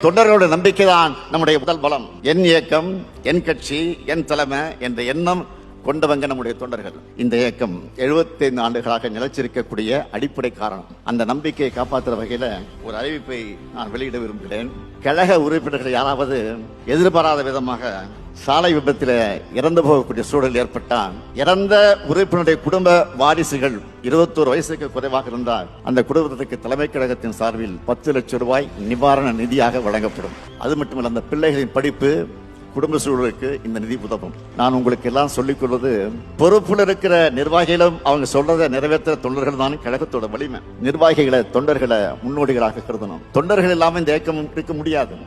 தொண்டர்களோட நம்பிக்கைதான் நம்முடைய முதல் பலம். என் இயக்கம், என் கட்சி, என் தலைமை என்ற எண்ணம் கொண்டவங்க நம்முடைய தொண்டர்கள். இந்த இயக்கம் 75 ஆண்டுகளாக நிலைச்சிருக்கக்கூடிய அடிப்படை காரணம். அந்த நம்பிக்கையை காப்பாற்றுற வகையில ஒரு அறிவிப்பை நான் வெளியிட விரும்புகிறேன். கழக உறுப்பினர்கள் யாராவது எதிர்பாராத விதமாக சாலை விபத்தில் இறந்து போகக்கூடிய சூழல் ஏற்பட்டால், இறந்த உறுப்பினருடைய குடும்ப வாரிசுகள் 21 வயசுக்கு குறைவாக இருந்தால் அந்த குடும்பத்திற்கு தலைமை கழகத்தின் சார்பில் 10 லட்சம் ரூபாய் நிவாரண நிதியாக வழங்கப்படும். அது மட்டுமல்ல, அந்த பிள்ளைகளின் படிப்பு, குடும்ப சூழலுக்கு இந்த நிதி உதவும். நான் உங்களுக்கு எல்லாம் சொல்லிக் கொள்வது, பொறுப்புல இருக்கிற நிர்வாகிகளும் அவங்க சொல்றதை நிறைவேற்ற தொண்டர்கள் தான் கழகத்தோட வலிமை. நிர்வாகிகளை, தொண்டர்களை முன்னோடிகளாக கருதணும். தொண்டர்கள் இல்லாம இந்த இயக்கம் இருக்க முடியாது.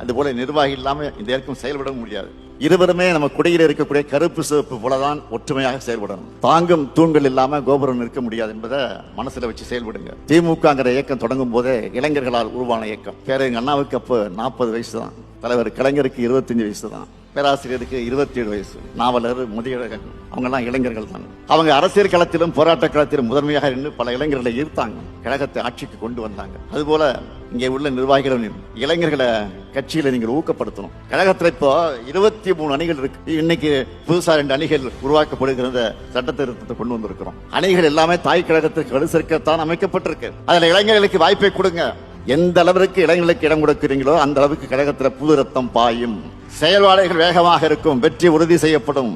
அதுபோல நிர்வாகி இல்லாம இந்த இயக்கம் செயல்பட முடியாது. இருவருமே நம்ம குடியில் இருக்கக்கூடிய கருப்பு சிவப்பு போலதான் ஒற்றுமையாக செயல்படணும். தாங்கும் தூண்கள் இல்லாம கோபுரம் நிற்க முடியாது என்பதை மனசுல வச்சு செயல்படுங்க. திமுகங்கிற இயக்கம் தொடங்கும் போதே இளைஞர்களால் உருவான இயக்கம். எங்க அண்ணாவுக்கு அப்ப 40 வயசு தான். தலைவர் கலைஞருக்கு 25 வயசு தான். பேராசிரியருக்கு 27 வயசு. நாவலர், முதியழகன், அவங்க எல்லாம் இளைஞர்கள் தான். அவங்க அரசியல் களத்திலும் போராட்ட களத்திலும் முதன்மையாக நின்று பல இளைஞர்களை ஈர்த்தாங்க, கழகத்தை ஆட்சிக்கு கொண்டு வந்தாங்க. அதுபோல இங்கே உள்ள நிர்வாகிகளும் இளைஞர்களை கட்சியில நீங்கள் ஊக்கப்படுத்தணும். கழகத்தில் இப்போ 23 அணிகள் இருக்கு. இன்னைக்கு புதுசா 2 அணிகள் உருவாக்கப்படுகிற சட்ட திருத்தத்தை கொண்டு வந்திருக்கிறோம். அணிகள் எல்லாமே தாய் கழகத்துக்கு வலு சேர்க்கத்தான் அமைக்கப்பட்டிருக்கு. அதுல இளைஞர்களுக்கு வாய்ப்பை கொடுங்க. எந்த அளவிற்கு இளைஞர்களுக்கு இடம் கொடுக்கிறீங்களோ அந்த அளவுக்கு கழகத்தில் புது ரத்தம் பாயும். செயல்பாடுகள் வேகமாக இருக்கும். வெற்றி உறுதி செய்யப்படும்.